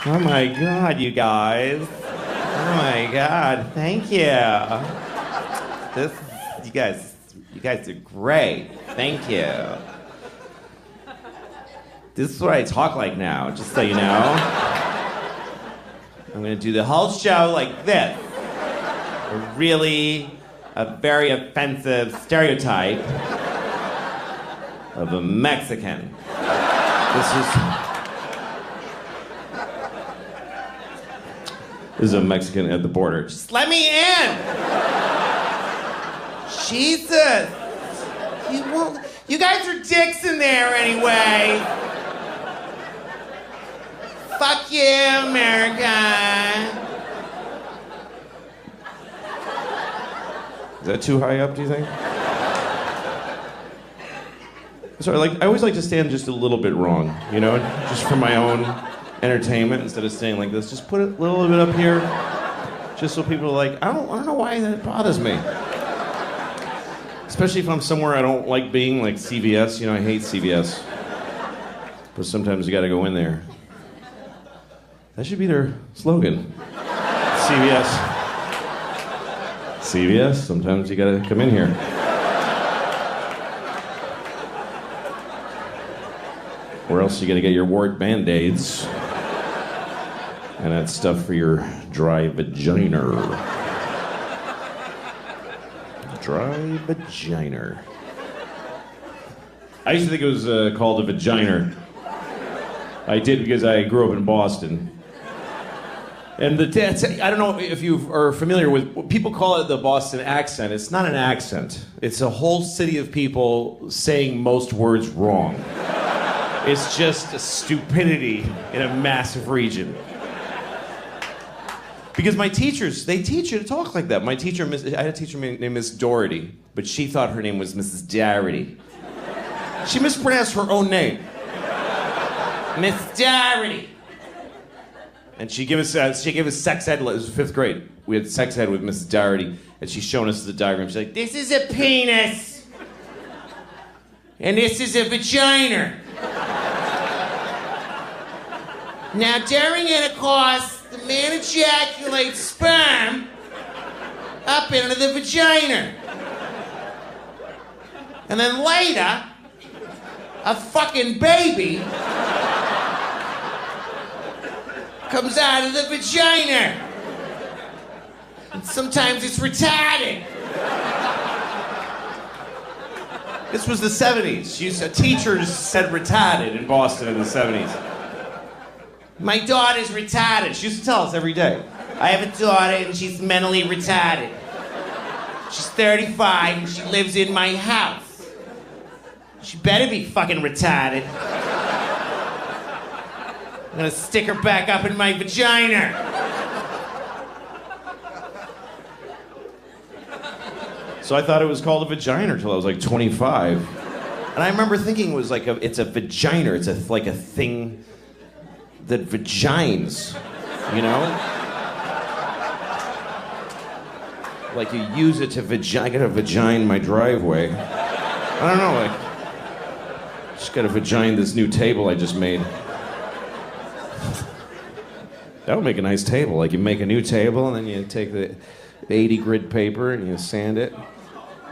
Oh my God, you guys. Oh my God, thank you. You guys are great. Thank you. This is what I talk like now, just so you know. I'm gonna do the whole show like this. A very offensive stereotype of a Mexican. This is a Mexican at the border. Just let me in! Jesus! You guys are dicks in there anyway. Fuck you, America. Is that too high up, do you think? Sorry, I always like to stand just a little bit wrong, you know? Just for my own entertainment, instead of staying like this. Just put it a little bit up here, just so people are like, I don't know why that bothers me. Especially if I'm somewhere I don't like being, like CVS. You know, I hate CVS. But sometimes you gotta go in there. That should be their slogan. CVS. CVS, sometimes you gotta come in here. Or else you gotta get your wart Band-Aids. And that stuff for your dry vagina. Dry vagina. I used to think it was called a vagina. I did because I grew up in Boston. And I don't know if you are familiar with, people call it the Boston accent. It's not an accent. It's a whole city of people saying most words wrong. It's just a stupidity in a massive region. Because my teachers, they teach you to talk like that. I had a teacher named Miss Doherty, but she thought her name was Mrs. Doherty. She mispronounced her own name. Miss Doherty. And she gave us sex ed. It was 5th grade. We had sex ed with Mrs. Doherty, and she's showing us the diagram. She's like, "This is a penis, and this is a vagina. Now, during intercourse, the man ejaculates sperm up into the vagina, and then later, a fucking baby comes out of the vagina. And sometimes it's retarded." This was the 70s. Teachers said retarded in Boston in the 70s. "My daughter's retarded." She used to tell us every day. "I have a daughter and she's mentally retarded. She's 35 and she lives in my house. She better be fucking retarded. I'm gonna stick her back up in my vagina." So I thought it was called a vagina until I was like 25. And I remember thinking it was like it's a vagina. It's like a thing that vagines, you know? Like you use it to I got a vagina in my driveway. I don't know, just got a vagina this new table I just made. That would make a nice table. Like you make a new table and then you take the 80 grid paper and you sand it,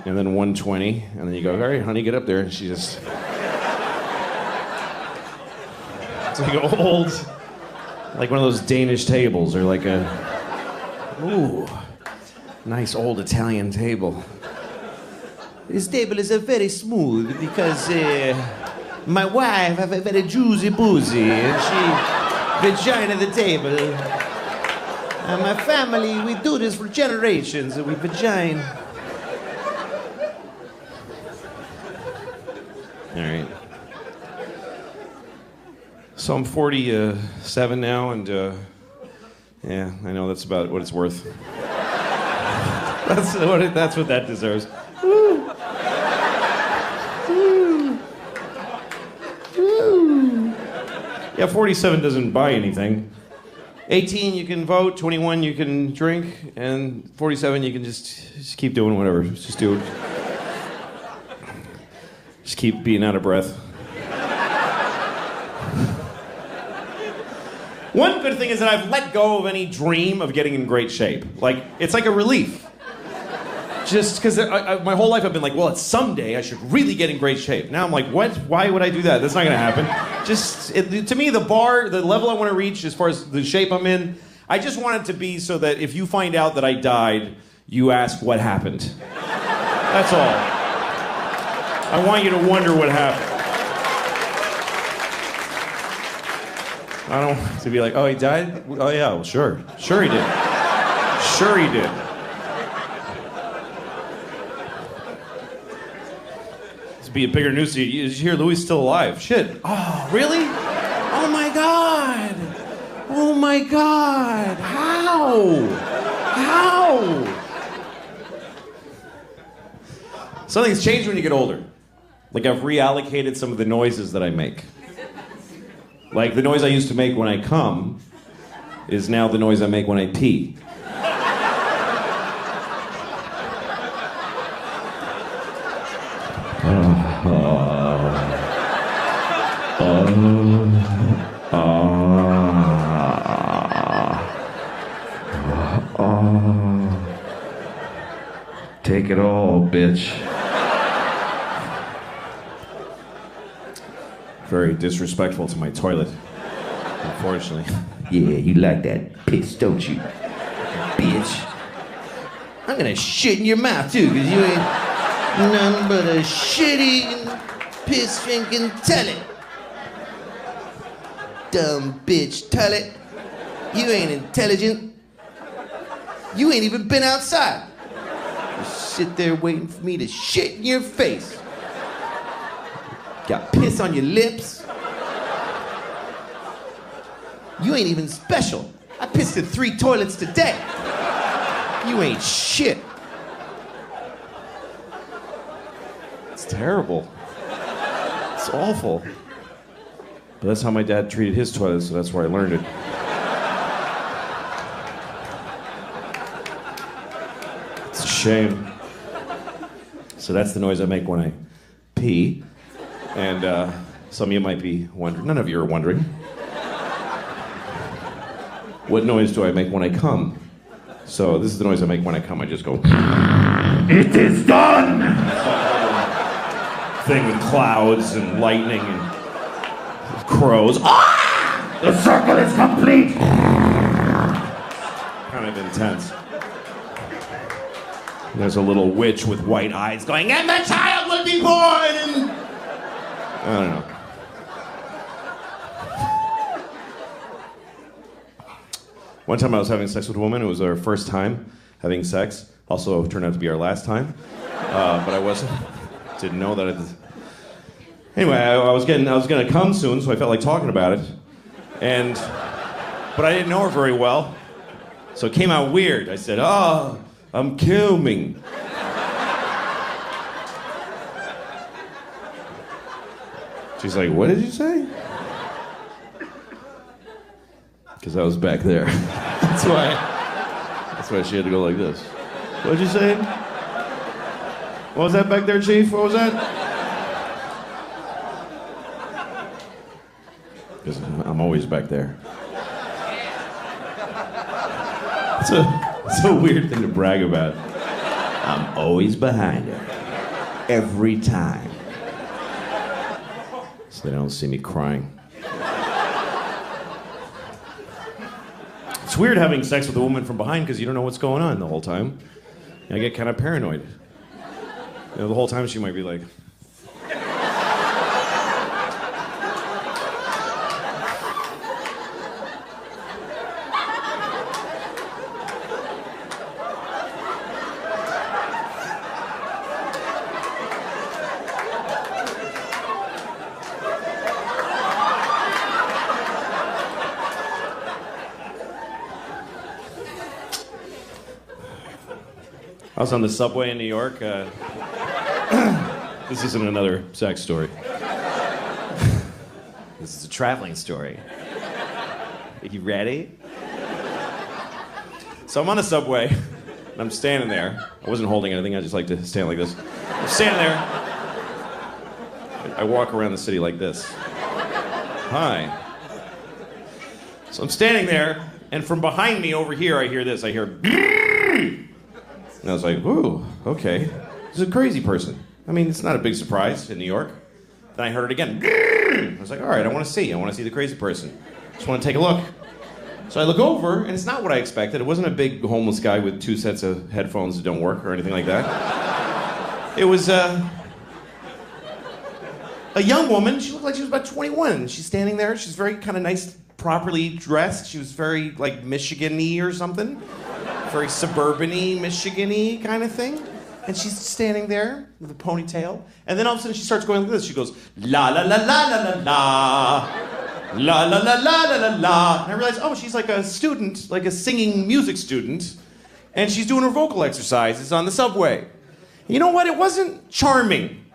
and then 120, and then you go, "All right, honey, get up there." And she just... It's like an old, like one of those Danish tables, or like a, ooh, nice old Italian table. "This table is very smooth because my wife have a very juicy boozy, and she vagina the table. And my family, we do this for generations, and we vagina." All right. So I'm 47 now, and yeah, I know that's about what it's worth. That's what that deserves. Woo. Woo. Woo. Yeah, 47 doesn't buy anything. 18, you can vote. 21, you can drink. And 47, you can just keep doing whatever. Just do it. Just keep being out of breath. One good thing is that I've let go of any dream of getting in great shape. Like, it's like a relief. Just because my whole life I've been like, well, it's someday I should really get in great shape. Now I'm like, what? Why would I do that? That's not going to happen. To me, the level I want to reach as far as the shape I'm in, I just want it to be so that if you find out that I died, you ask what happened. That's all. I want you to wonder what happened. I don't want to be like, oh, he died? Oh, yeah, well, sure. Sure he did. Sure he did. Be a bigger news to you. Did you hear Louis still alive? Shit. Oh, really? Oh my God. Oh my God. How? Something's changed when you get older. Like I've reallocated some of the noises that I make. Like the noise I used to make when I come is now the noise I make when I pee. Take it all, bitch. Very disrespectful to my toilet, unfortunately. Yeah, you like that piss, don't you, bitch? I'm gonna shit in your mouth too, because you ain't none but a shitty piss drinking toilet. Dumb bitch toilet. You ain't intelligent. You ain't even been outside. You sit there waiting for me to shit in your face. Got piss on your lips. You ain't even special. I pissed in 3 toilets today. You ain't shit. It's terrible. It's awful. But that's how my dad treated his toilet, so that's where I learned it. It's a shame. So that's the noise I make when I pee. And some of you might be wondering, none of you are wondering, what noise do I make when I come? So this is the noise I make when I come. I just go, It is done! Thing with clouds and lightning and crows. Ah! The circle is complete! Kind of intense. There's a little witch with white eyes going, and the child will be born! And I don't know. One time I was having sex with a woman. It was our first time having sex. Also turned out to be our last time. But I wasn't. Didn't know that. Anyway, I was gonna come soon, so I felt like talking about it. But I didn't know her very well, so it came out weird. I said, "Oh, I'm coming." She's like, "What did you say?" Because I was back there. That's why she had to go like this. What did you say? What was that back there, Chief? What was that? Because I'm always back there. It's a weird thing to brag about. I'm always behind her. Every time. So they don't see me crying. It's weird having sex with a woman from behind because you don't know what's going on the whole time. I get kind of paranoid. You know, the whole time she might be like... I was on the subway in New York. This isn't another sex story. This is a traveling story. Are you ready? So I'm on the subway, and I'm standing there. I wasn't holding anything, I just like to stand like this. I'm standing there. I walk around the city like this. Hi. So I'm standing there, and from behind me over here, I hear this. I hear, and I was like, ooh, okay. This is a crazy person. I mean, it's not a big surprise in New York. Then I heard it again. I was like, all right, I want to see the crazy person. Just want to take a look. So I look over, and it's not what I expected. It wasn't a big homeless guy with 2 sets of headphones that don't work or anything like that. It was a young woman. She looked like she was about 21. She's standing there. She's very kind of nice, properly dressed. She was very, like, Michigan-y or something. Very suburban-y, Michigan-y kind of thing. And she's standing there with a ponytail. And then all of a sudden she starts going like this. She goes, la la la la la la la. La la la la la la la. And I realized, oh, she's like a student, like a singing music student. And she's doing her vocal exercises on the subway. And you know what? It wasn't charming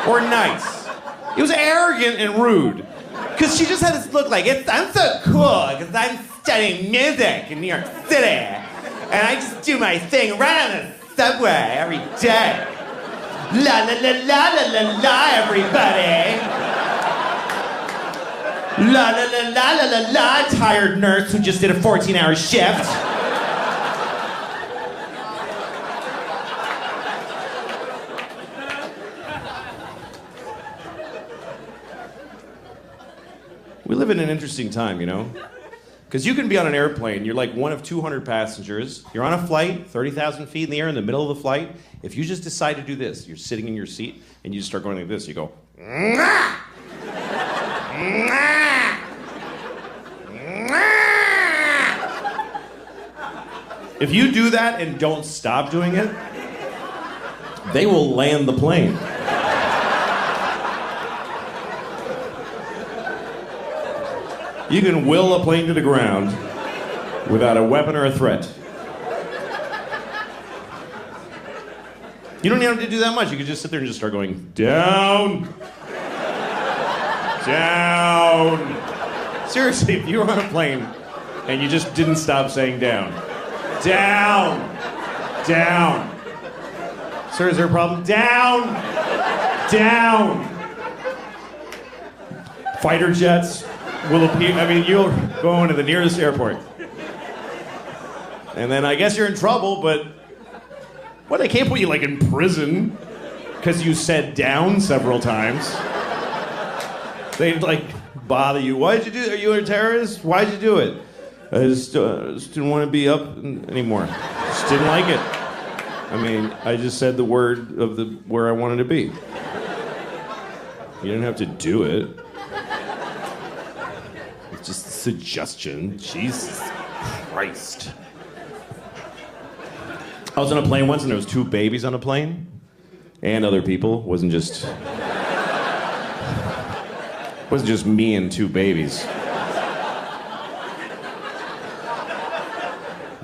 or nice. It was arrogant and rude. Because she just had this look like, I'm so cool because I'm studying music in New York City. And I just do my thing right on the subway every day. La la la la la la la, everybody. La la la la la la la, tired nurse who just did a 14-hour shift. We live in an interesting time, you know? Because you can be on an airplane, you're like one of 200 passengers, you're on a flight, 30,000 feet in the air, in the middle of the flight. If you just decide to do this, you're sitting in your seat, and you just start going like this, you go, Mwah! Mwah! If you do that and don't stop doing it, they will land the plane. You can will a plane to the ground without a weapon or a threat. You don't even have to do that much. You can just sit there and just start going, down, down. Seriously, if you were on a plane and you just didn't stop saying down, down, down. Sir, is there a problem? Down, down. Fighter jets will appear. I mean, you'll go into the nearest airport. And then I guess you're in trouble, but what, they can't put you like in prison because you said down several times. They'd like bother you. Why'd you do it? Are you a terrorist? Why'd you do it? I just didn't want to be up anymore. Just didn't like it. I mean, I just said the word of the where I wanted to be. You didn't have to do it. It's just a suggestion. Jesus Christ. I was on a plane once and there was 2 babies on a plane. And other people. It wasn't just me and 2 babies.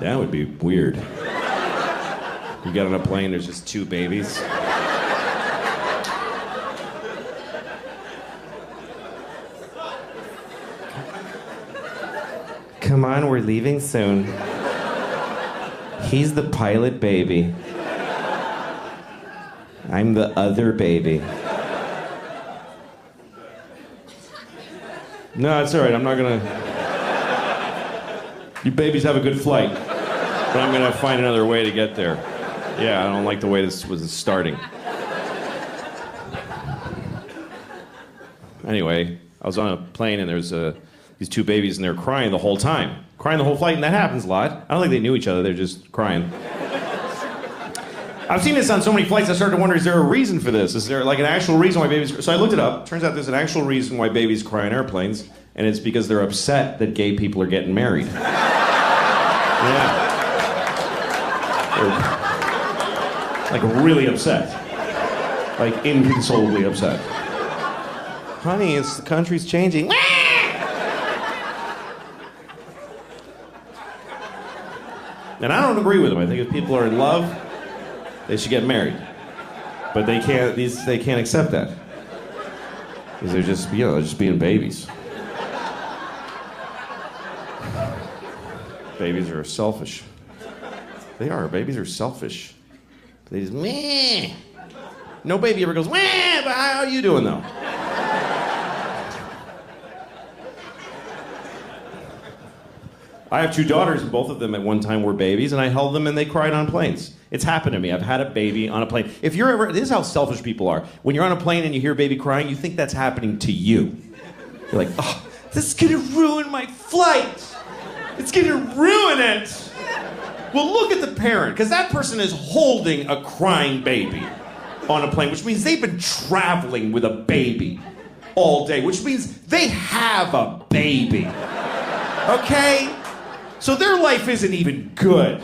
That would be weird. You get on a plane, there's just 2 babies. Come on, we're leaving soon. He's the pilot baby. I'm the other baby. No, it's all right. I'm not gonna... You babies have a good flight. But I'm gonna find another way to get there. Yeah, I don't like the way this was starting. Anyway, I was on a plane and there's these 2 babies and they're crying the whole time. Crying the whole flight, and that happens a lot. I don't think they knew each other, they're just crying. I've seen this on so many flights, I started to wonder, is there a reason for this? Is there like an actual reason why babies... So I looked it up. Turns out there's an actual reason why babies cry on airplanes, and it's because they're upset that gay people are getting married. Yeah. They're, like, really upset. Like, inconsolably upset. Honey, the country's changing. And I don't agree with them. I think if people are in love, they should get married. But they can't accept that. Because they're just, they're just being babies. Babies are selfish. They are. Babies are selfish. They just, meh. No baby ever goes, meh, but how are you doing, though? I have 2 daughters, and both of them at one time were babies, and I held them and they cried on planes. It's happened to me. I've had a baby on a plane. If you're ever, this is how selfish people are. When you're on a plane and you hear a baby crying, you think that's happening to you. You're like, oh, this is gonna ruin my flight. It's gonna ruin it. Well, look at the parent, because that person is holding a crying baby on a plane, which means they've been traveling with a baby all day, which means they have a baby. Okay? So their life isn't even good.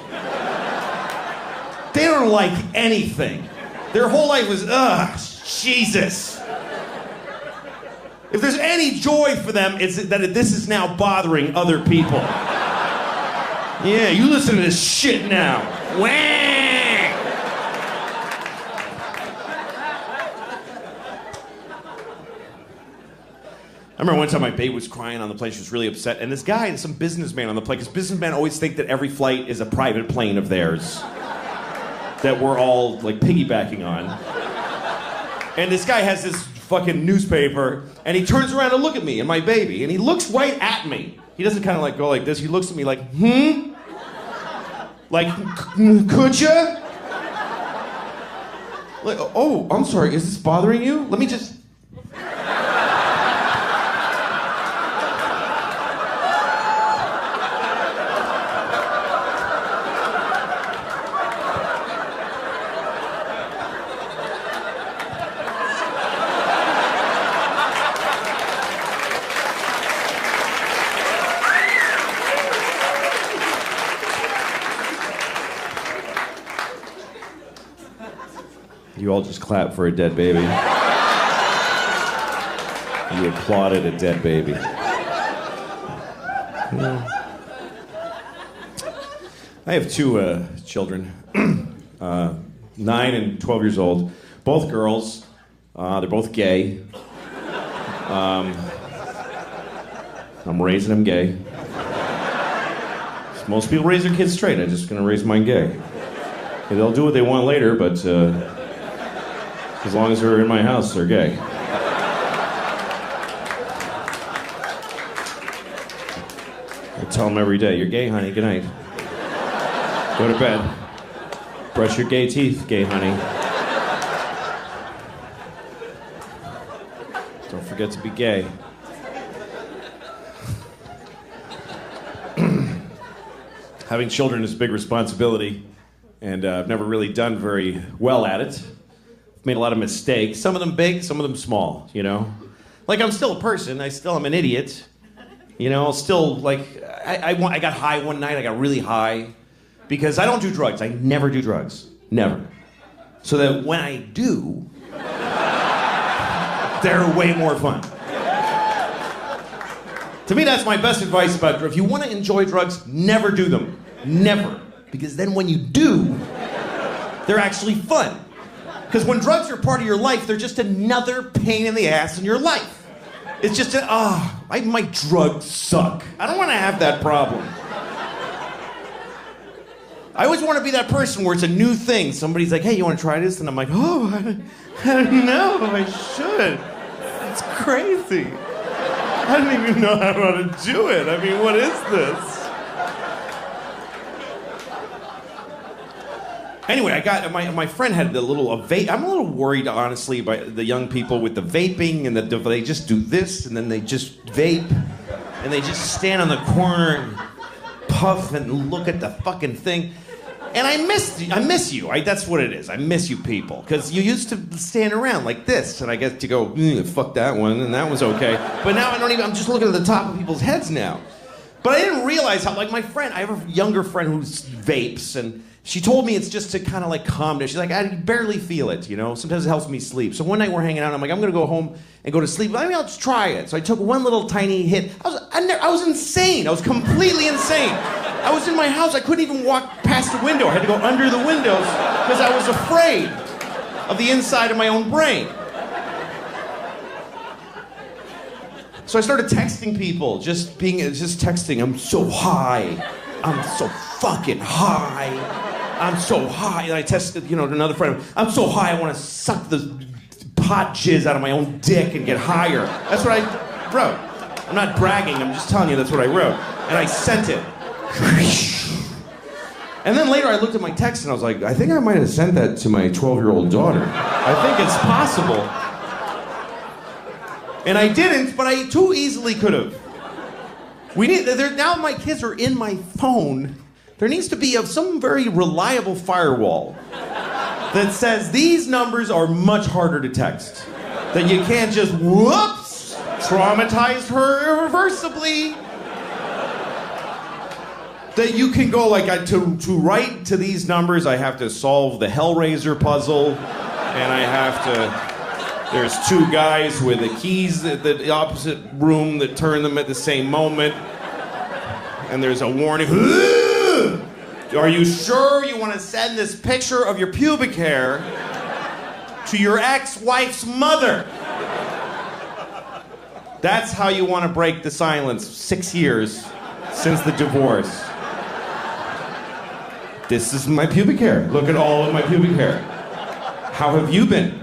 They don't like anything. Their whole life was, Jesus. If there's any joy for them, it's that this is now bothering other people. Yeah, you listen to this shit now. Wah! I remember one time my babe was crying on the plane. She was really upset. And this guy, some businessman on the plane, because businessmen always think that every flight is a private plane of theirs that we're all like piggybacking on. And this guy has this fucking newspaper, and he turns around to look at me and my baby, and he looks right at me. He doesn't kind of like go like this. He looks at me like, Like, could ya? Like, oh, I'm sorry, is this bothering you? Let me just... You all just clapped for a dead baby. You applauded a dead baby. Yeah. I have 2 children, 9 and 12 years old, both girls. They're both gay. I'm raising them gay. Most people raise their kids straight. I'm just gonna raise mine gay. They'll do what they want later, but as long as they're in my house, they're gay. I tell them every day, you're gay, honey, good night. Go to bed. Brush your gay teeth, gay honey. Don't forget to be gay. Having children is a big responsibility, and I've never really done very well at it. Made a lot of mistakes, some of them big, some of them small, you know? Like, I'm still a person, I still am an idiot, you know? Still, like, I got high one night, I got really high, because I don't do drugs, I never do drugs, never. So that when I do, they're way more fun. To me, that's my best advice about drugs. If you want to enjoy drugs, never do them, never. Because then when you do, they're actually fun. Because when drugs are part of your life, they're just another pain in the ass in your life. It's just, my drugs suck. I don't want to have that problem. I always want to be that person where it's a new thing. Somebody's like, hey, you want to try this? And I'm like, oh, I don't know if I should. It's crazy. I don't even know how to do it. I mean, what is this? Anyway, I got my friend had the little vape. I'm a little worried, honestly, by the young people with the vaping and they just do this and then they just vape and they just stand on the corner and puff and look at the fucking thing. And I miss you. That's what it is. I miss you people because you used to stand around like this, and I get to go fuck that one, and that was okay. But now I don't even. I'm just looking at the top of people's heads now. But I didn't realize how, like, my friend. I have a younger friend who vapes and. She told me it's just to kind of like calm down. She's like, I barely feel it, you know? Sometimes it helps me sleep. So one night we're hanging out, and I'm like, I'm gonna go home and go to sleep. Maybe I'll just try it. So I took one little tiny hit. I was insane. I was completely insane. I was in my house. I couldn't even walk past the window. I had to go under the windows because I was afraid of the inside of my own brain. So I started texting people, just texting. I'm so high. I'm so fucking high. I'm so high. And I texted, to another friend. I'm so high, I want to suck the pot jizz out of my own dick and get higher. That's what I wrote. I'm not bragging. I'm just telling you that's what I wrote. And I sent it. And then later I looked at my text and I was like, I think I might have sent that to my 12-year-old daughter. I think it's possible. And I didn't, but I too easily could have. Now my kids are in my phone. There needs to be some very reliable firewall that says these numbers are much harder to text. That you can't just, whoops, traumatize her irreversibly. That you can go like, to write to these numbers, I have to solve the Hellraiser puzzle, and I have to, there's two guys with the keys at the opposite room that turn them at the same moment, and there's a warning, are you sure you want to send this picture of your pubic hair to your ex-wife's mother? That's how you want to break the silence 6 years since the divorce. This is my pubic hair. Look at all of my pubic hair. How have you been?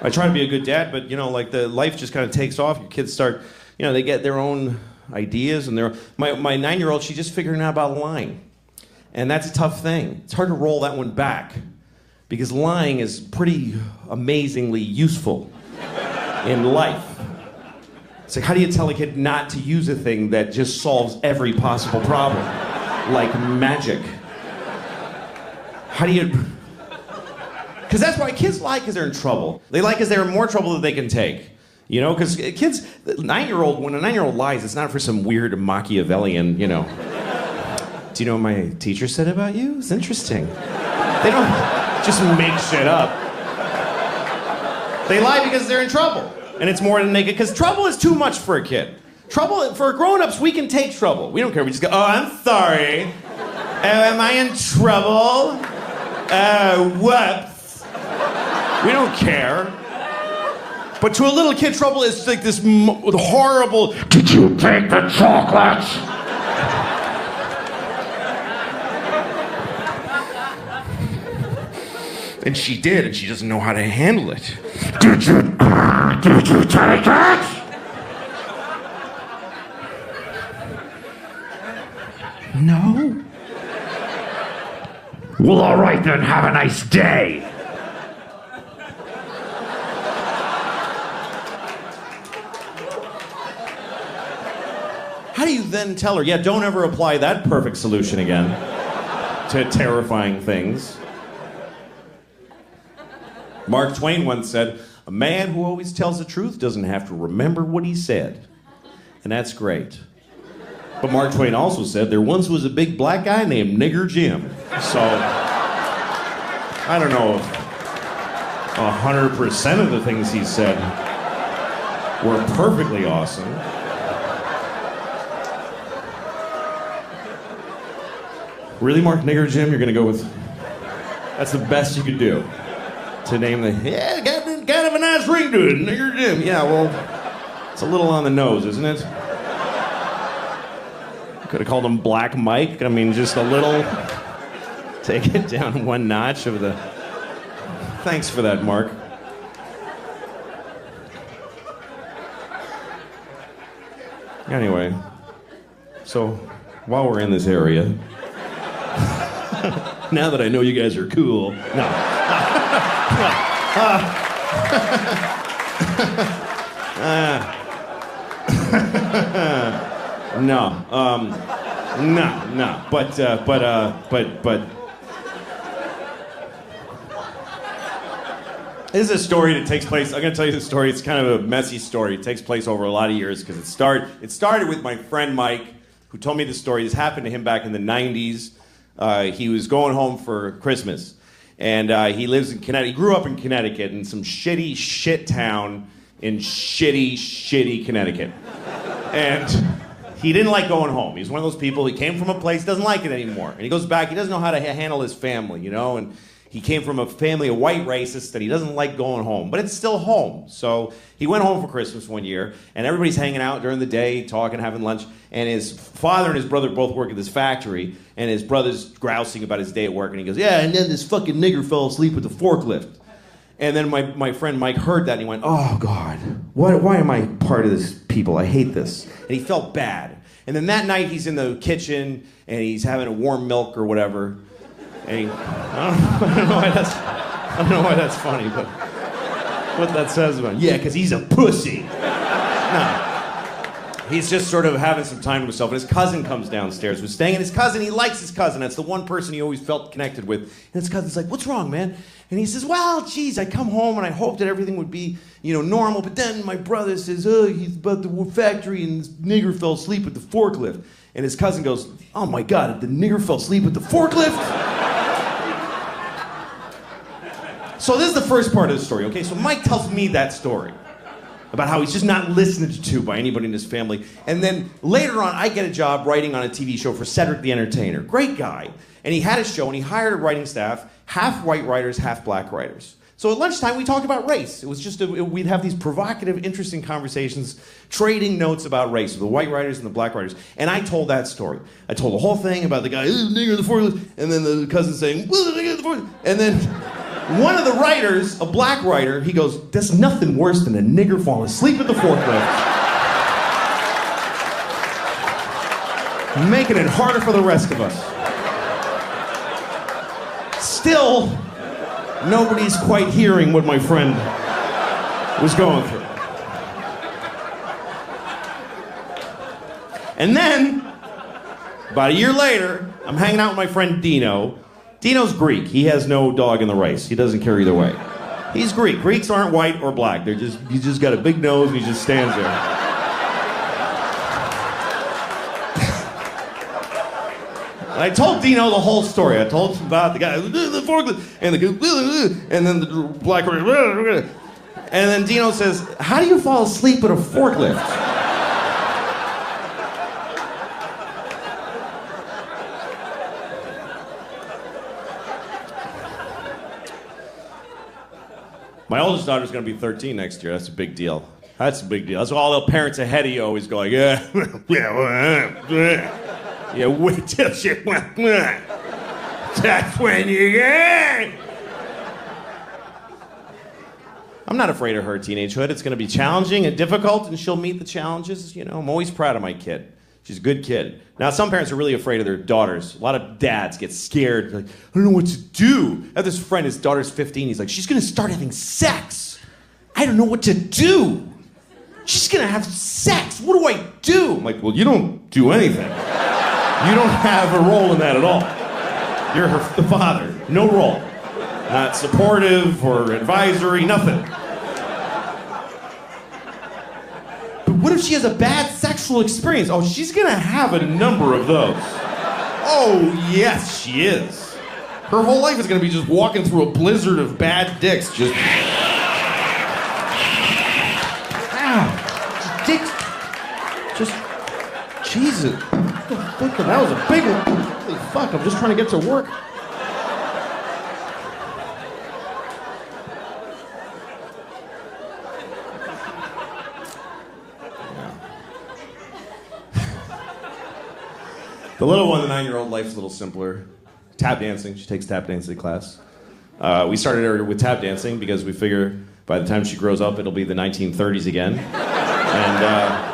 I try to be a good dad, but like the life just kind of takes off. Your kids start, they get their own ideas, and my 9-year-old, she's just figuring out about lying. And that's a tough thing. It's hard to roll that one back because lying is pretty amazingly useful in life. It's like, how do you tell a kid not to use a thing that just solves every possible problem? Like magic. How do you... Because that's why kids lie, because they're in trouble. They lie because they're in more trouble than they can take. Because kids, when a 9-year-old lies, it's not for some weird Machiavellian, Do you know what my teacher said about you? It's interesting. They don't just make shit up. They lie because they're in trouble. And it's more than naked, because trouble is too much for a kid. Trouble, for grown-ups, we can take trouble. We don't care, we just go, oh, I'm sorry. Am I in trouble? Whoops. We don't care. But to a little kid, trouble is like this horrible, did you take the chocolates? And she did, and she doesn't know how to handle it. Did you take it? No. Well, all right then, have a nice day. How do you then tell her, yeah, don't ever apply that perfect solution again to terrifying things? Mark Twain once said, a man who always tells the truth doesn't have to remember what he said. And that's great. But Mark Twain also said, there once was a big black guy named Nigger Jim. So, I don't know if 100% of the things he said were perfectly awesome. Really, Mark, Nigger Jim, you're gonna go with... That's the best you could do. To name yeah, kind of a nice ring to it, Nigger Jim. Yeah, well, it's a little on the nose, isn't it? Could have called him Black Mike. I mean, just a little. Take it down one notch of the... Thanks for that, Mark. Anyway, so while we're in this area, now that I know you guys are cool, no. No. But this is a story that takes place. I'm going to tell you the story. It's kind of a messy story. It takes place over a lot of years because it started with my friend Mike, who told me this story. This happened to him back in the 90s. He was going home for Christmas. And he lives in Connecticut. He grew up in Connecticut in some shitty shit town in shitty Connecticut. And he didn't like going home. He's one of those people, he came from a place, doesn't like it anymore. And he goes back, he doesn't know how to handle his family, And he came from a family of white racists that he doesn't like going home. But it's still home. So he went home for Christmas one year, and everybody's hanging out during the day, talking, having lunch. And his father and his brother both work at this factory, and his brother's grousing about his day at work. And he goes, yeah, and then this fucking nigger fell asleep with the forklift. And then my friend Mike heard that and he went, oh God, why am I part of this people? I hate this. And he felt bad. And then that night he's in the kitchen and he's having a warm milk or whatever. And I don't know why that's funny, but what that says about him. Yeah, because he's a pussy. No. He's just sort of having some time to himself, and his cousin comes downstairs. We're staying, and his cousin, he likes his cousin. That's the one person he always felt connected with. And his cousin's like, what's wrong, man? And he says, well, geez, I come home and I hoped that everything would be, normal, but then my brother says, oh, he's about the factory and this nigger fell asleep at the forklift. And his cousin goes, oh my God, the nigger fell asleep at the forklift? So this is the first part of the story, okay? So Mike tells me that story about how he's just not listened to by anybody in his family. And then later on, I get a job writing on a TV show for Cedric the Entertainer. Great guy. And he had a show, and he hired a writing staff, half white writers, half black writers. So at lunchtime, we talked about race. It was just, we'd have these provocative, interesting conversations, trading notes about race with the white writers and the black writers. And I told that story. I told the whole thing about the guy, nigger in the forklift, and then the cousin saying, well, the nigger in the forklift. And then one of the writers, a black writer, he goes, there's nothing worse than a nigger falling asleep at the forklift. Making it harder for the rest of us. Still, nobody's quite hearing what my friend was going through. And then, about a year later, I'm hanging out with my friend Dino. Dino's Greek. He has no dog in the race. He doesn't care either way. He's Greek. Greeks aren't white or black. He's just got a big nose and he just stands there. And I told Dino the whole story. I told him about the guy, the forklift, and and then the black, and then Dino says, how do you fall asleep at a forklift? My oldest daughter's gonna be 13 next year. That's a big deal. That's a big deal. That's why all the parents ahead of you always go like, yeah, yeah, wait till shit. That's when you get. I'm not afraid of her teenagehood. It's gonna be challenging and difficult, and she'll meet the challenges. I'm always proud of my kid. She's a good kid. Now, some parents are really afraid of their daughters. A lot of dads get scared. Like, I don't know what to do. I have this friend, his daughter's 15. He's like, she's gonna start having sex. I don't know what to do. She's gonna have sex. What do I do? I'm like, well, you don't do anything. You don't have a role in that at all. You're the father. No role. Not supportive or advisory, nothing. What if she has a bad sexual experience? Oh, she's gonna have a number of those. Oh, yes, she is. Her whole life is gonna be just walking through a blizzard of bad dicks, just... Ow. Dicks. Just... Jesus. That was a big one. Holy fuck, I'm just trying to get to work. The little one, the 9-year-old, life's a little simpler. Tap dancing. She takes tap dancing class. We started her with tap dancing because we figure by the time she grows up, it'll be the 1930s again. And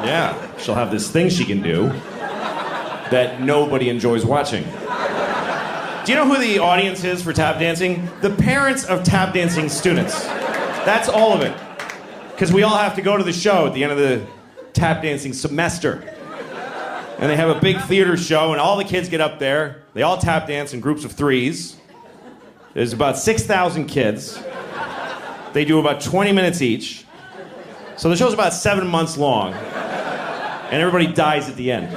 yeah, she'll have this thing she can do that nobody enjoys watching. Do you know who the audience is for tap dancing? The parents of tap dancing students. That's all of it. Because we all have to go to the show at the end of the tap dancing semester. And they have a big theater show, and all the kids get up there. They all tap dance in groups of 3s. There's about 6,000 kids. They do about 20 minutes each. So the show's about 7 months long. And everybody dies at the end.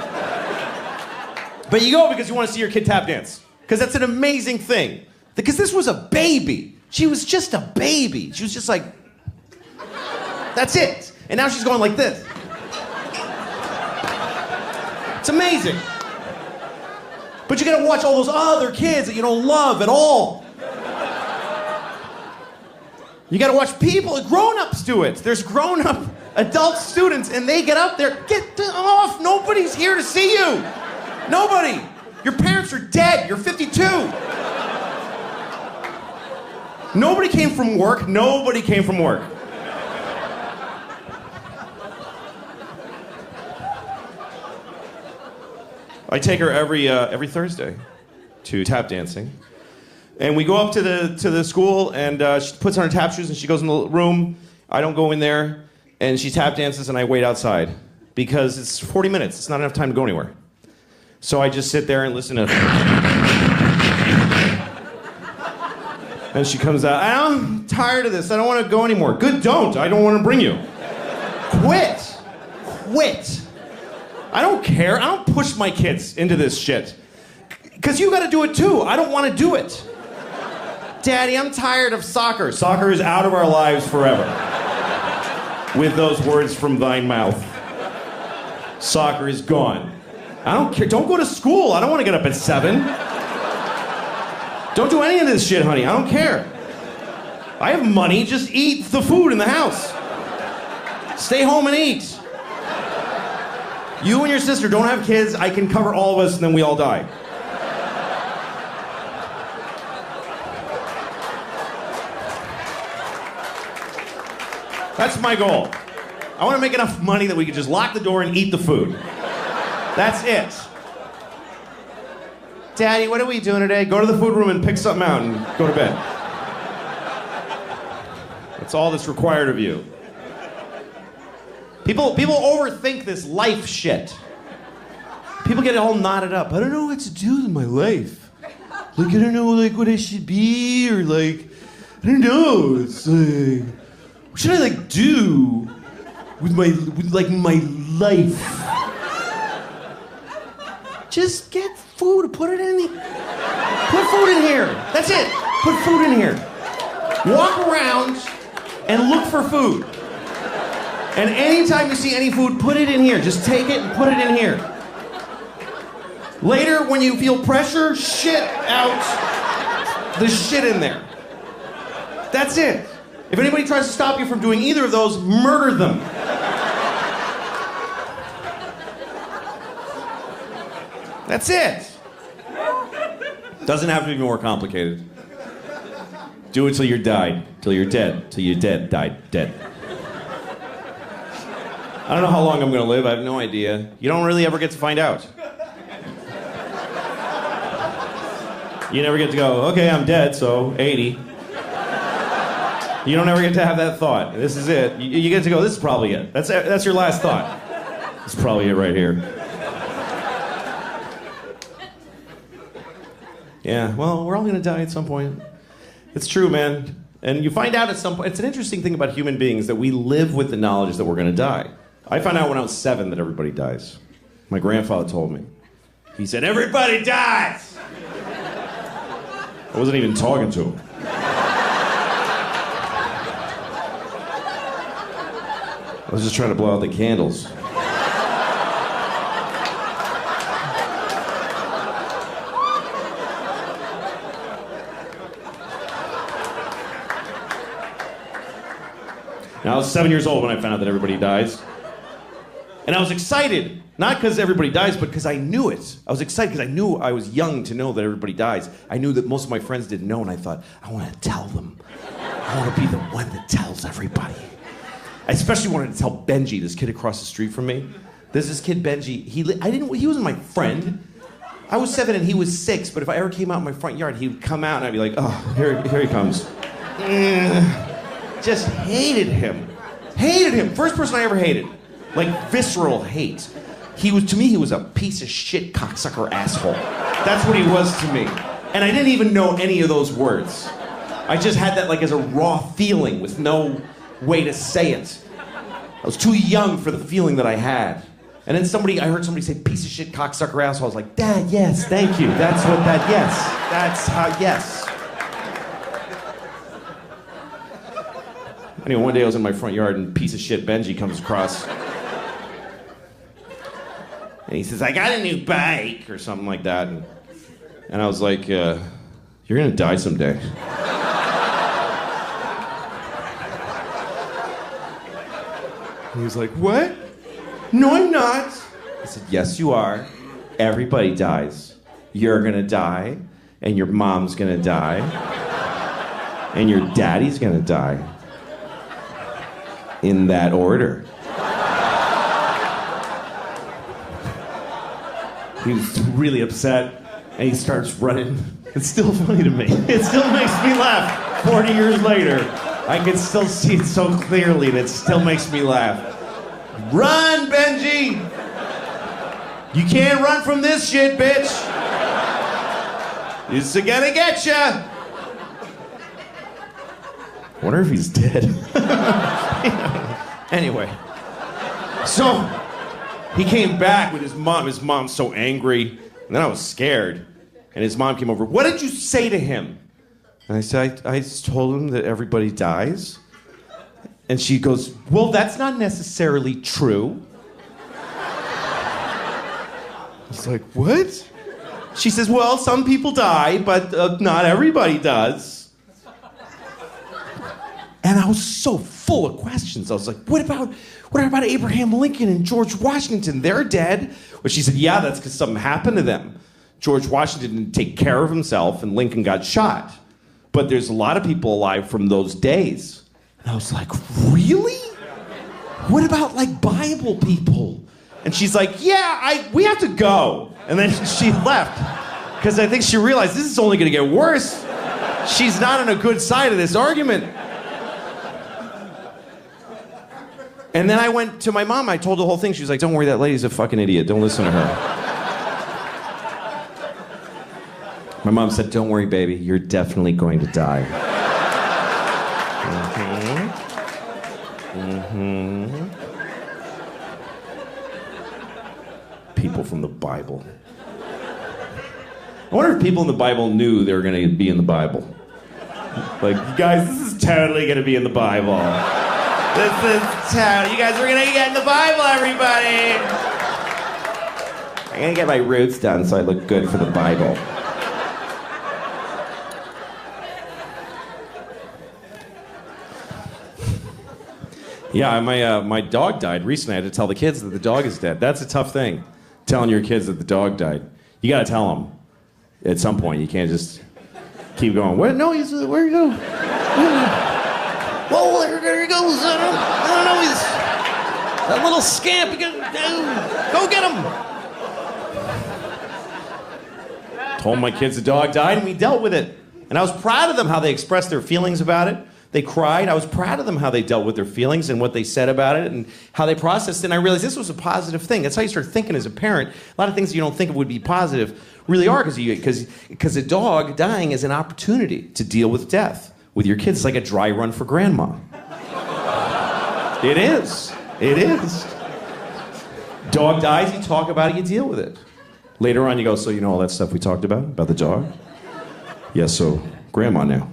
But you go because you want to see your kid tap dance. Because that's an amazing thing. Because this was a baby. She was just a baby. She was just like, that's it. And now she's going like this. It's amazing. But you gotta watch all those other kids that you don't love at all. You gotta watch people, grown-ups do it. There's grown-up adult students and they get up there, get off, nobody's here to see you. Nobody. Your parents are dead, you're 52. Nobody came from work. Nobody came from work. I take her every Thursday to tap dancing. And we go up to the school, and she puts on her tap shoes, and she goes in the room. I don't go in there, and she tap dances, and I wait outside. Because it's 40 minutes. It's not enough time to go anywhere. So I just sit there and listen to and she comes out, I'm tired of this. I don't want to go anymore. Good, don't. I don't want to bring you. Quit. Quit. I don't care. I don't push my kids into this shit. Because you got to do it too. I don't want to do it. Daddy, I'm tired of soccer. Soccer is out of our lives forever. With those words from thine mouth. Soccer is gone. I don't care. Don't go to school. I don't want to get up at 7. Don't do any of this shit, honey. I don't care. I have money. Just eat the food in the house. Stay home and eat. You and your sister don't have kids. I can cover all of us, and then we all die. That's my goal. I want to make enough money that we can just lock the door and eat the food. That's it. Daddy, what are we doing today? Go to the food room and pick something out and go to bed. That's all that's required of you. People overthink this life shit. People get all knotted up. I don't know what to do with my life. Like, I don't know, like, what I should be, or, like, I don't know. It's like, what should I, like, do with my life? Just get food, put it in. Put food in here. That's it. Put food in here. Walk around and look for food. And anytime you see any food, put it in here. Just take it and put it in here. Later, when you feel pressure, shit out the shit in there. That's it. If anybody tries to stop you from doing either of those, murder them. That's it. Doesn't have to be more complicated. Do it till you're died, till you're dead, till you're dead, died, dead. I don't know how long I'm gonna live, I have no idea. You don't really ever get to find out. You never get to go, okay, I'm dead, so 80. You don't ever get to have that thought. This is it. You get to go, this is probably it. That's your last thought. This is probably it right here. Yeah, well, we're all gonna die at some point. It's true, man. And you find out at some point, it's an interesting thing about human beings that we live with the knowledge that we're gonna die. I found out when I was 7 that everybody dies. My grandfather told me. He said, everybody dies! I wasn't even talking to him. I was just trying to blow out the candles. Now, I was 7 years old when I found out that everybody dies. And I was excited. Not because everybody dies, but because I knew it. I was excited because I knew I was young to know that everybody dies. I knew that most of my friends didn't know, and I thought, I want to tell them. I want to be the one that tells everybody. I especially wanted to tell Benji, this kid across the street from me. There's this kid, Benji. He wasn't my friend. I was 7 and he was 6, but if I ever came out in my front yard, he would come out and I'd be like, oh, here he comes. Just hated him. Hated him. First person I ever hated. Like visceral hate. To me, he was a piece of shit cocksucker asshole. That's what he was to me. And I didn't even know any of those words. I just had that like as a raw feeling with no way to say it. I was too young for the feeling that I had. And then I heard somebody say piece of shit cocksucker asshole. I was like, Dad, yes, thank you. That's what that, yes. That's how, yes. Anyway, one day I was in my front yard and piece of shit Benji comes across. And he says, I got a new bike, or something like that. And I was like, you're gonna die someday. And he was like, what? No, I'm not. I said, yes, you are. Everybody dies. You're gonna die, and your mom's gonna die. And your daddy's gonna die. In that order. He was really upset, and he starts running. It's still funny to me. It still makes me laugh 40 years later. I can still see it so clearly, and it still makes me laugh. Run, Benji! You can't run from this shit, bitch! It's gonna get ya! I wonder if he's dead. Anyway. So, he came back with his mom. His mom's so angry. And then I was scared. And his mom came over. What did you say to him? And I said, I told him that everybody dies. And she goes, well, that's not necessarily true. I was like, what? She says, well, some people die, but not everybody does. And I was so full of questions. I was like, what about Abraham Lincoln and George Washington? They're dead. Well, she said, yeah, that's because something happened to them. George Washington didn't take care of himself, and Lincoln got shot. But there's a lot of people alive from those days. And I was like, really? What about, like, Bible people? And she's like, yeah, we have to go. And then she left. Because I think she realized this is only going to get worse. She's not on a good side of this argument. And then I went to my mom. I told the whole thing. She was like, don't worry, that lady's a fucking idiot. Don't listen to her. My mom said, don't worry, baby. You're definitely going to die. People from the Bible. I wonder if people in the Bible knew they were going to be in the Bible. Like, guys, this is totally going to be in the Bible. This is totally... You guys are going to get in the Bible, everybody. I'm going to get my roots done so I look good for the Bible. Yeah, my dog died recently. I had to tell the kids that the dog is dead. That's a tough thing, telling your kids that the dog died. You got to tell them at some point. You can't just keep going. What? No, where'd he go? Whoa, there he goes. I don't know. He's that little scamp. You go get him. Told my kids the dog died, and we dealt with it. And I was proud of them how they expressed their feelings about it. They cried. I was proud of them how they dealt with their feelings and what they said about it and how they processed it. And I realized this was a positive thing. That's how you start thinking as a parent. A lot of things you don't think would be positive really are because a dog dying is an opportunity to deal with death with your kids. It's like a dry run for grandma. It is. It is. Dog dies, you talk about it, you deal with it. Later on you go, so you know all that stuff we talked about the dog? Yes, so grandma now.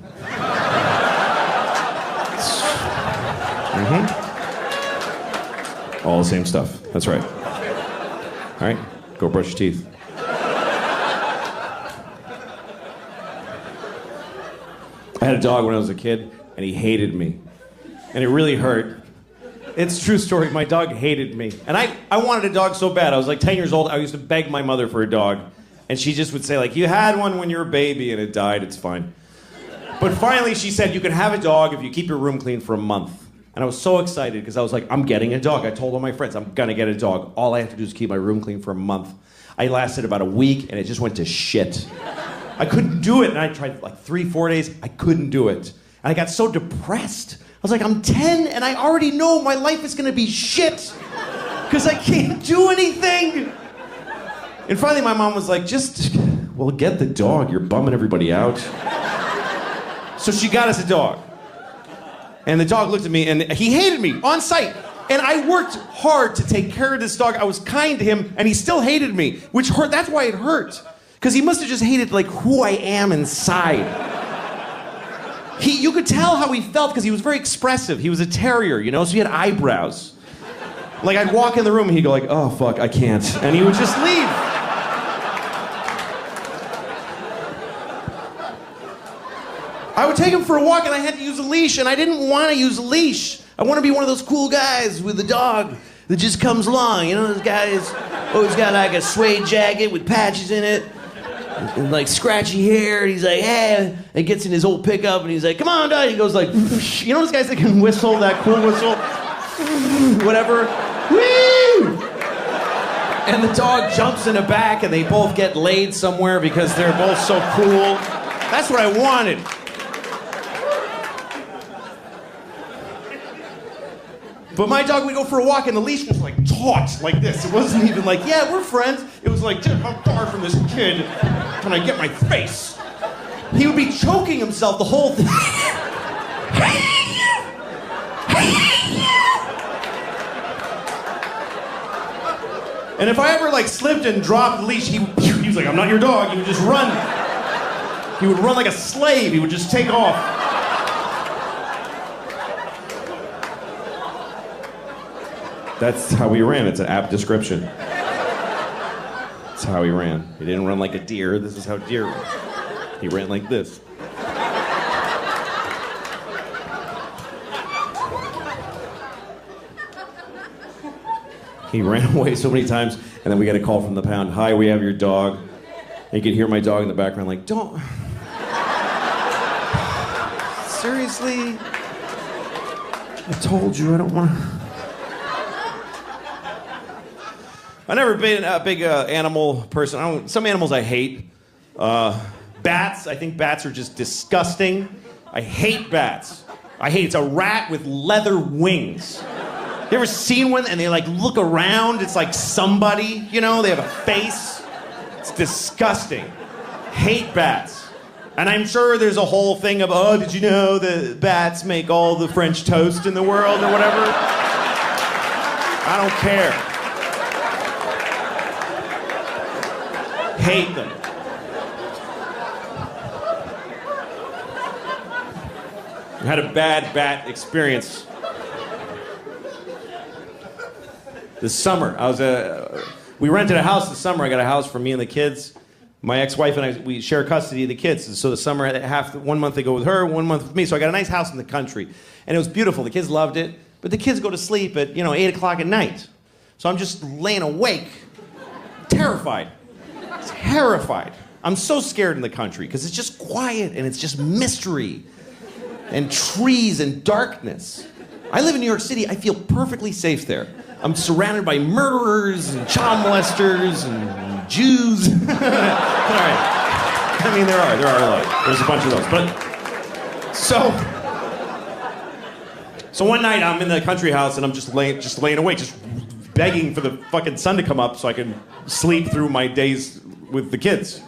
All the same stuff. That's right. All right, go brush your teeth. I had a dog when I was a kid, and he hated me. And it really hurt. It's a true story. My dog hated me. And I wanted a dog so bad. I was like 10 years old. I used to beg my mother for a dog. And she just would say, like, you had one when you were a baby and it died. It's fine. But finally she said, you can have a dog if you keep your room clean for a month. And I was so excited because I was like, I'm getting a dog. I told all my friends, I'm gonna get a dog. All I have to do is keep my room clean for a month. I lasted about a week and it just went to shit. I couldn't do it. And I tried like 3-4 days. I couldn't do it. And I got so depressed. I was like, I'm 10 and I already know my life is gonna be shit because I can't do anything. And finally my mom was like, well, get the dog. You're bumming everybody out. So she got us a dog. And the dog looked at me and he hated me on sight. And I worked hard to take care of this dog. I was kind to him and he still hated me, which hurt. That's why it hurt. Because he must have just hated like who I am inside. You could tell how he felt because he was very expressive. He was a terrier, you know, so he had eyebrows. Like I'd walk in the room and he'd go like, oh fuck, I can't. And he would just leave. I would take him for a walk and I had to use a leash and I didn't want to use a leash. I want to be one of those cool guys with a dog that just comes along. You know, those guys always got like a suede jacket with patches in it. and like scratchy hair, and he's like, hey, and gets in his old pickup, and he's like, come on, dog. He goes like, you know those guys that can whistle, that cool whistle? Whatever. Woo! And the dog jumps in the back, and they both get laid somewhere because they're both so cool. That's what I wanted. But my dog would go for a walk, and the leash was like taut, like this. It wasn't even like, yeah, we're friends. It was like, dude, how far from this kid can I get my face? He would be choking himself the whole thing. And if I ever like slipped and dropped the leash, he was like, I'm not your dog. He would just run. He would run like a slave. He would just take off. That's how he ran. It's an apt description. That's how he ran. He didn't run like a deer. This is how deer ran. He ran like this. He ran away so many times, and then we got a call from the pound. Hi, we have your dog. And you could hear my dog in the background like, don't. Seriously? I told you I don't want to. I've never been a big animal person. Some animals I hate. Bats, I think bats are just disgusting. I hate bats. It's a rat with leather wings. You ever seen one and they like look around? It's like somebody, you know, they have a face. It's disgusting. Hate bats. And I'm sure there's a whole thing of, oh, did you know that bats make all the French toast in the world or whatever? I don't care. Hate them. I had a bad bat experience. This summer, we rented a house this summer. I got a house for me and the kids. My ex-wife and I, we share custody of the kids. And so the summer, 1 month they go with her, 1 month with me. So I got a nice house in the country. And it was beautiful. The kids loved it. But the kids go to sleep at, 8 o'clock at night. So I'm just laying awake, terrified. Terrified. I'm so scared in the country because it's just quiet and it's just mystery and trees and darkness. I live in New York City. I feel perfectly safe there. I'm surrounded by murderers and child molesters and Jews. All right. I mean, there are a lot. There's a bunch of those. But so one night I'm in the country house and I'm just laying awake, just begging for the fucking sun to come up so I can sleep through my days with the kids.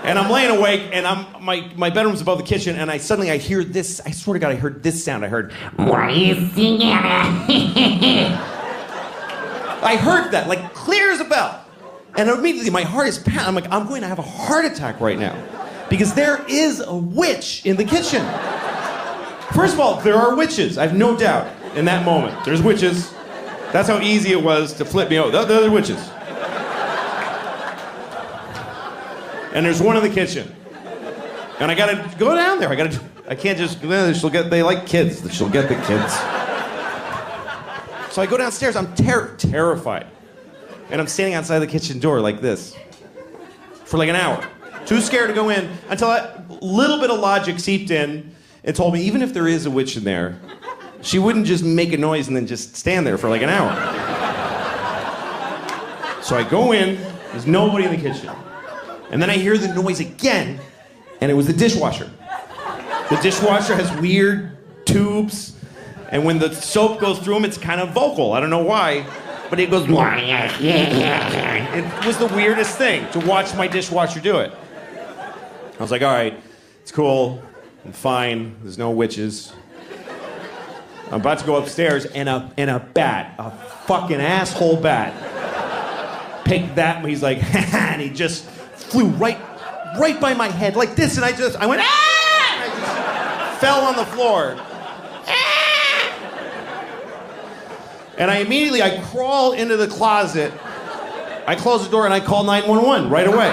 And I'm laying awake, and my bedroom's above the kitchen, and I hear this. I swear to God, I heard this sound. I heard, what are you singing? I heard that, like clear as a bell. And immediately my heart is pounding. I'm like, I'm going to have a heart attack right now. Because there is a witch in the kitchen. First of all, there are witches. I have no doubt in that moment. There's witches. That's how easy it was to flip me over. There are witches. And there's one in the kitchen. And I gotta go down there. I can't just, they like kids. She'll get the kids. So I go downstairs. I'm terrified. And I'm standing outside the kitchen door like this for like an hour. Too scared to go in until a little bit of logic seeped in and told me even if there is a witch in there, she wouldn't just make a noise and then just stand there for like an hour. So I go in, there's nobody in the kitchen. And then I hear the noise again, and it was the dishwasher. The dishwasher has weird tubes, and when the soap goes through them, it's kind of vocal. I don't know why, but it goes. It was the weirdest thing to watch my dishwasher do it. I was like, all right, it's cool, I'm fine, there's no witches. I'm about to go upstairs, and a bat, a fucking asshole bat, picked that, and he's like, and he just flew right by my head like this, and I went, ah! I just fell on the floor. Ah! And I crawl into the closet, I close the door, and I call 911 right away.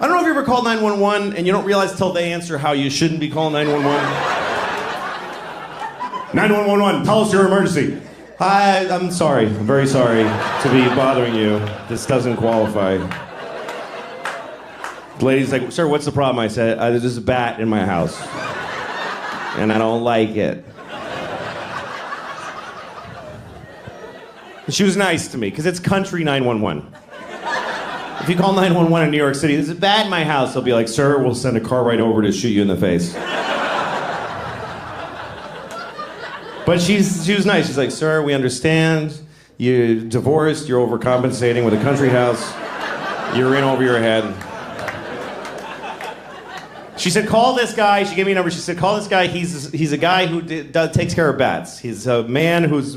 I don't know if you ever called 911 and you don't realize till they answer how you shouldn't be calling 911. 911, tell us your emergency. Hi, I'm sorry. I'm very sorry to be bothering you. This doesn't qualify. The lady's like, sir, what's the problem? I said, there's a bat in my house. And I don't like it. And she was nice to me, because it's country 911. If you call 911 in New York City, there's a bat in my house, they'll be like, sir, we'll send a car right over to shoot you in the face. But she was nice. She's like, sir, we understand. You're divorced, you're overcompensating with a country house. You're in over your head. She said, call this guy. She gave me a number. She said, call this guy. He's a guy who takes care of bats. He's a man whose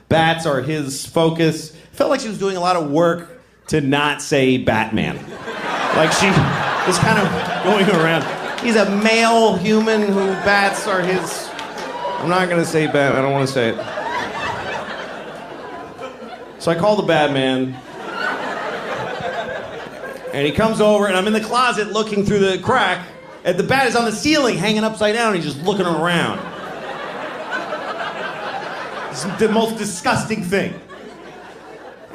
bats are his focus. Felt like she was doing a lot of work to not say Batman. Like she was kind of going around. He's a male human who bats are his... I'm not going to say Batman. I don't want to say it. So I call the Batman. And he comes over, and I'm in the closet looking through the crack. And the bat is on the ceiling, hanging upside down, and he's just looking around. It's the most disgusting thing.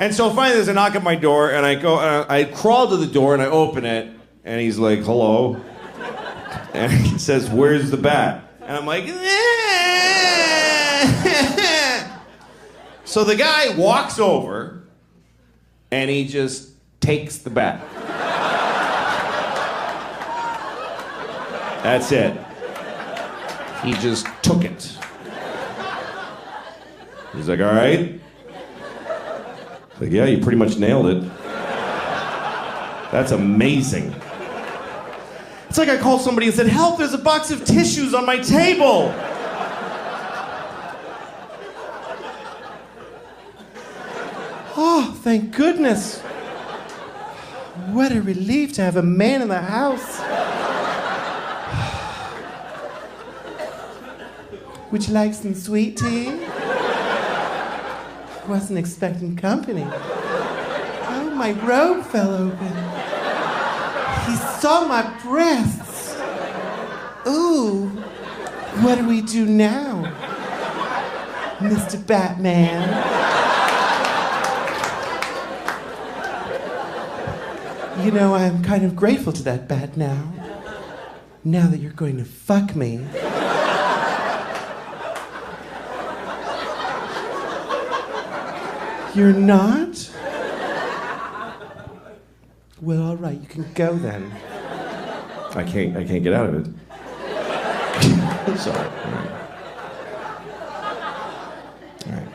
And so finally there's a knock at my door, and I crawl to the door, and I open it, and he's like, hello. And he says, where's the bat? And I'm like, So the guy walks over, and he just takes the bat. That's it. He just took it. He's like, all right. Like, yeah, you pretty much nailed it. That's amazing. It's like I called somebody and said, help, there's a box of tissues on my table. Oh, thank goodness. What a relief to have a man in the house. Would you like some sweet tea? Wasn't expecting company. Oh, my robe fell open. He saw my breasts. Ooh, what do we do now, Mr. Batman? You know, I'm kind of grateful to that bat now. Now that you're going to fuck me. You're not? Well, all right, you can go then. I can't get out of it. Sorry. All right.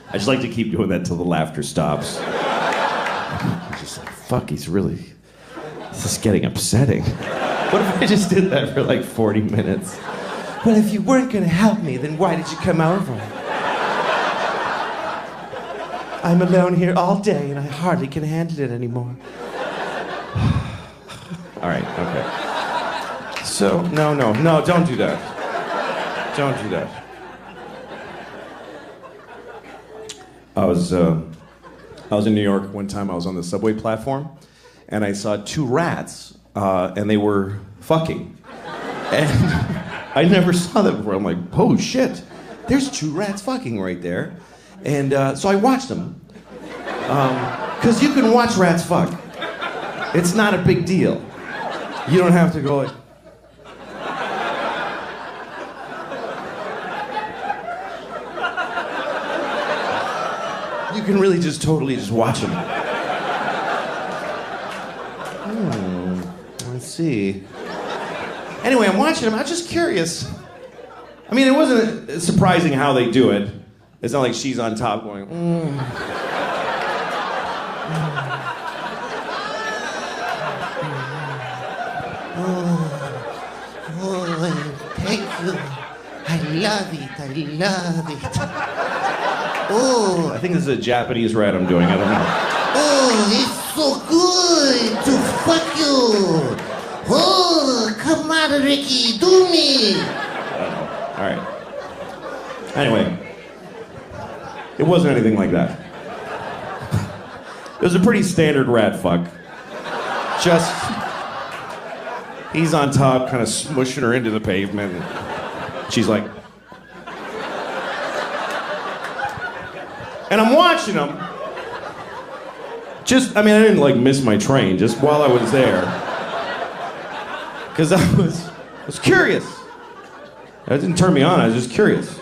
I just like to keep doing that till the laughter stops. I'm just like, fuck, this is getting upsetting. What if I just did that for like 40 minutes? Well, if you weren't gonna help me, then why did you come over? I'm alone here all day and I hardly can handle it anymore. All right, okay. So, no, don't do that. Don't do that. I was in New York one time. I was on the subway platform, and I saw two rats, and they were fucking. And I never saw that before. I'm like, oh shit, there's two rats fucking right there. And so I watched them, because you can watch rats fuck. It's not a big deal. You don't have to go like... You can really just totally just watch them. Let's see. Anyway, I'm watching them. I'm just curious. I mean, it wasn't surprising how they do it. It's not like she's on top going, thank you. I love it. Oh, I think this is a Japanese rat I'm doing. I don't know. Oh, it's so good to fuck you. Oh, come on, Ricky, do me. I don't know. All right. Anyway, it wasn't anything like that. It was a pretty standard rat fuck. Just, he's on top, kind of smushing her into the pavement. She's like... And I'm watching them. I didn't like miss my train, just while I was there. Because I was curious. That didn't turn me on, I was just curious.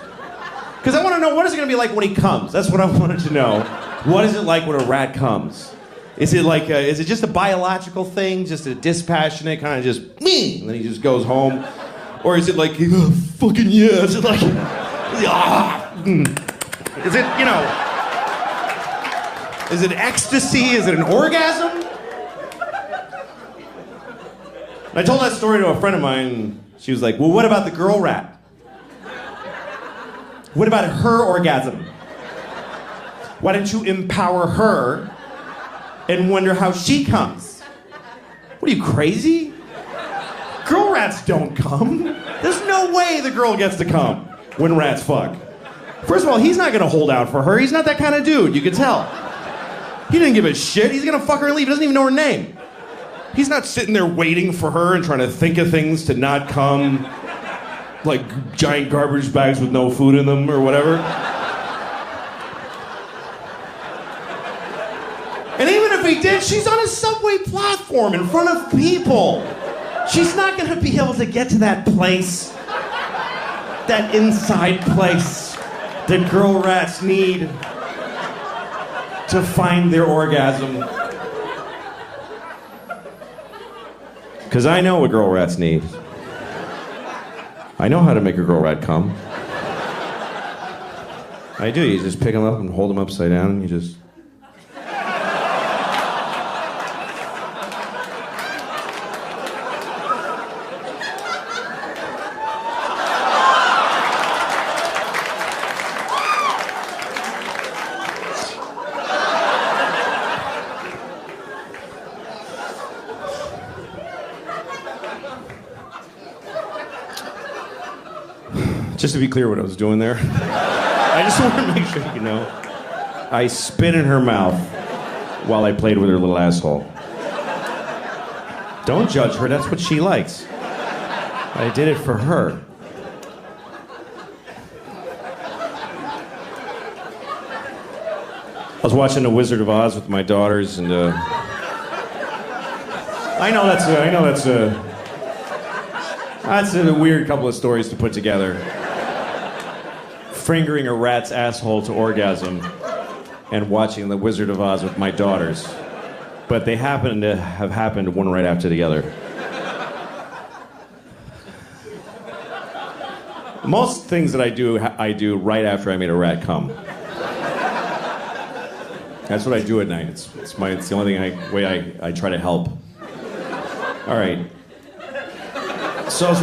Because I want to know, what is it going to be like when he comes? That's what I wanted to know. What is it like when a rat comes? Is it just a biological thing, just a dispassionate kind of just me, and then he just goes home? Or is it like, oh, fucking yeah? Is it like, is it, is it ecstasy? Is it an orgasm? And I told that story to a friend of mine, and she was like, well, what about the girl rat? What about her orgasm? Why don't you empower her and wonder how she comes? What are you, crazy? Girl rats don't come. There's no way the girl gets to come when rats fuck. First of all, he's not gonna hold out for her. He's not that kind of dude, you can tell. He didn't give a shit. He's gonna fuck her and leave. He doesn't even know her name. He's not sitting there waiting for her and trying to think of things to not come, like giant garbage bags with no food in them or whatever. And even if he did, she's on a subway platform in front of people. She's not gonna be able to get to that place, that inside place that girl rats need to find their orgasm. Because I know what girl rats need. I know how to make a girl rat come. I do. You just pick them up and hold them upside down and you just... Just to be clear what I was doing there, I just want to make sure you know. I spit in her mouth while I played with her little asshole. Don't judge her, that's what she likes. I did it for her. I was watching The Wizard of Oz with my daughters, and I know that's a weird couple of stories to put together. Fingering a rat's asshole to orgasm and watching The Wizard of Oz with my daughters. But they happen to have happened one right after the other. Most things that I do right after I made a rat come. That's what I do at night. It's the only way I try to help. All right. So,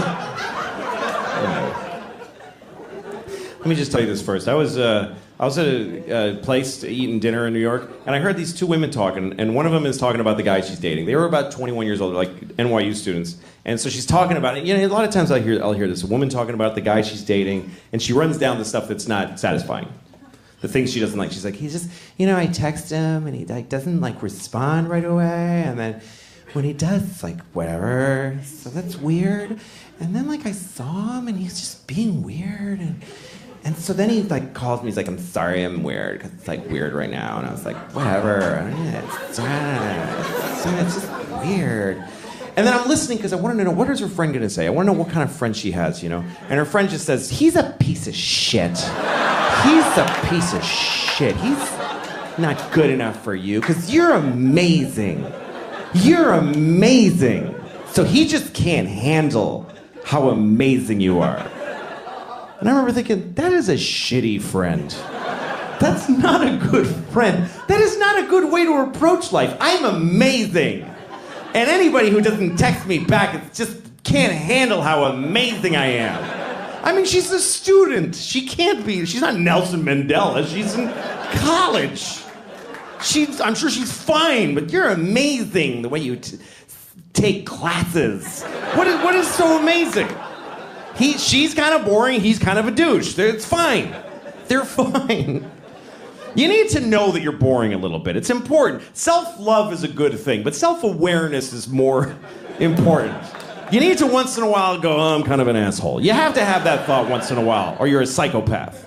let me just tell you this first. I was at a place eating dinner in New York, and I heard these two women talking, and one of them is talking about the guy she's dating. They were about 21 years old, like NYU students, and so she's talking about it. A lot of times I'll hear this, a woman talking about the guy she's dating, and she runs down the stuff that's not satisfying. The things she doesn't like. She's like, he's just, I text him, and he doesn't respond right away, and then when he does, it's whatever. So that's weird. And then I saw him and he's just being weird. And so then he calls me, he's like, I'm sorry I'm weird, because it's weird right now. And I was like, whatever. It's just weird. And then I'm listening because I want to know, what is her friend going to say? I want to know what kind of friend she has, And her friend just says, he's a piece of shit. He's a piece of shit. He's not good enough for you because you're amazing. You're amazing. So he just can't handle how amazing you are. And I remember thinking, that is a shitty friend. That's not a good friend. That is not a good way to approach life. I'm amazing. And anybody who doesn't text me back just can't handle how amazing I am. She's a student. She's not Nelson Mandela. She's in college. I'm sure she's fine, but you're amazing the way you take classes. What is so amazing? She's kind of boring, he's kind of a douche. It's fine. They're fine. You need to know that you're boring a little bit. It's important. Self-love is a good thing, but self-awareness is more important. You need to once in a while go, oh, I'm kind of an asshole. You have to have that thought once in a while, or you're a psychopath.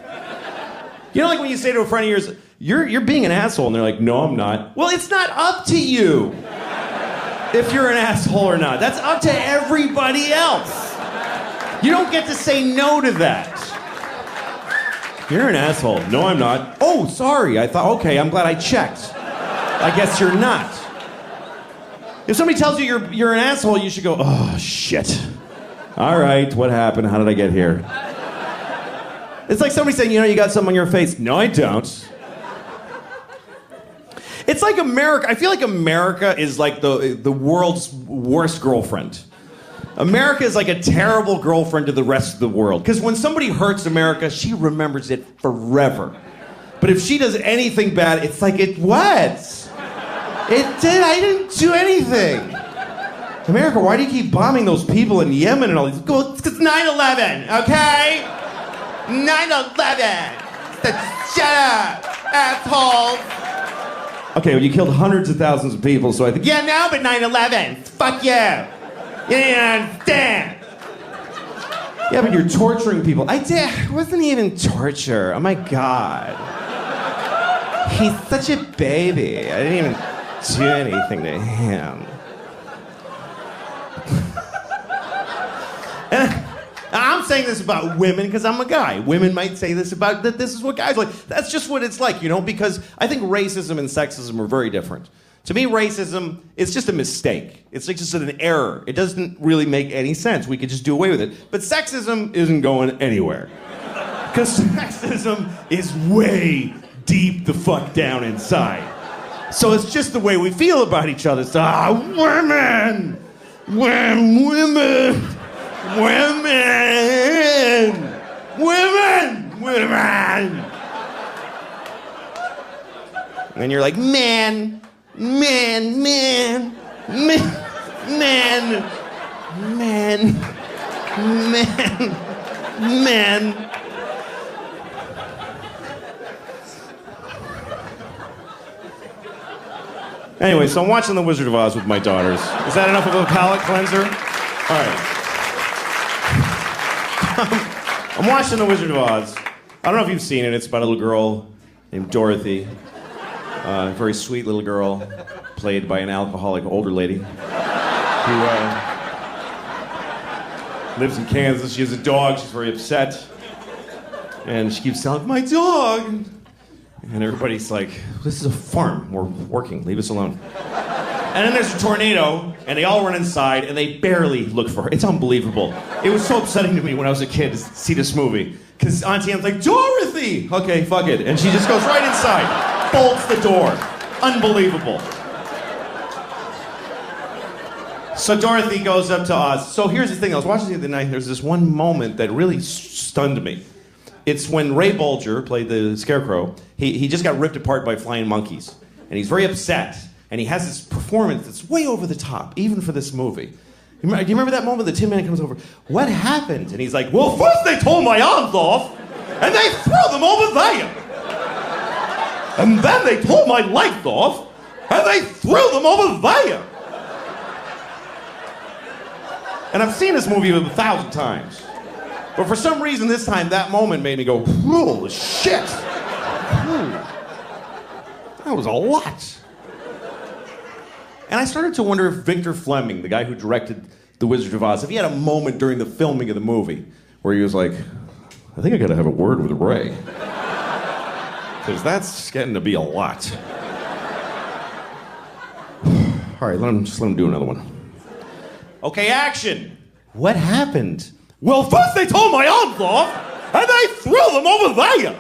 When you say to a friend of yours, you're being an asshole. And they're like, no, I'm not. Well, it's not up to you if you're an asshole or not. That's up to everybody else. You don't get to say no to that. You're an asshole. No, I'm not. Oh, sorry. I thought, okay, I'm glad I checked. I guess you're not. If somebody tells you you're an asshole, you should go, oh, shit. All right, what happened? How did I get here? It's like somebody saying, you got something on your face. No, I don't. It's like America. I feel like America is like the world's worst girlfriend. America is like a terrible girlfriend to the rest of the world. Because when somebody hurts America, she remembers it forever. But if she does anything bad, it's like, what? I didn't do anything. America, why do you keep bombing those people in Yemen and all these? Go, it's 9/11, okay? 9/11. Shut up, asshole. Okay, well, you killed hundreds of thousands of people, so I think, yeah, no, but 9/11. Fuck you. You didn't understand. Yeah, but you're torturing people. It wasn't even torture. Oh my God. He's such a baby. I didn't even do anything to him. And I'm saying this about women because I'm a guy. Women might say this about that. This is what guys like. That's just what it's like, because I think racism and sexism are very different. To me, racism is just a mistake. It's like just an error. It doesn't really make any sense. We could just do away with it. But sexism isn't going anywhere. Because sexism is way deep the fuck down inside. So it's just the way we feel about each other. So, women! Women! And you're like, man. Anyway, so I'm watching The Wizard of Oz with my daughters. Is that enough of a palate cleanser? All right. I'm watching The Wizard of Oz. I don't know if you've seen it. It's about a little girl named Dorothy. A very sweet little girl, played by an alcoholic older lady who lives in Kansas. She has a dog. She's very upset. And she keeps telling, my dog. And everybody's like, this is a farm. We're working. Leave us alone. And then there's a tornado, and they all run inside, and they barely look for her. It's unbelievable. It was so upsetting to me when I was a kid to see this movie. Because Auntie Anne's like, Dorothy! Okay, fuck it. And she just goes right inside, bolts the door. Unbelievable. So Dorothy goes up to Oz. So here's the thing. I was watching the other night, there's this one moment that really stunned me. It's when Ray Bolger, played the Scarecrow, he just got ripped apart by flying monkeys. And he's very upset. And he has this performance that's way over the top, even for this movie. Do you remember that moment the Tin Man comes over? What happened? And he's like, well, first they tore my arms off, and they threw them over there. And then they tore my legs off, and they threw them over there. And I've seen this movie 1,000 times. But for some reason this time, that moment made me go, holy shit. That was a lot. And I started to wonder if Victor Fleming, the guy who directed The Wizard of Oz, if he had a moment during the filming of the movie where he was like, I think I gotta have a word with Ray. Because that's getting to be a lot. All right, let him do another one. Okay, action. What happened? Well, first they tore my arms off, and they threw them over there.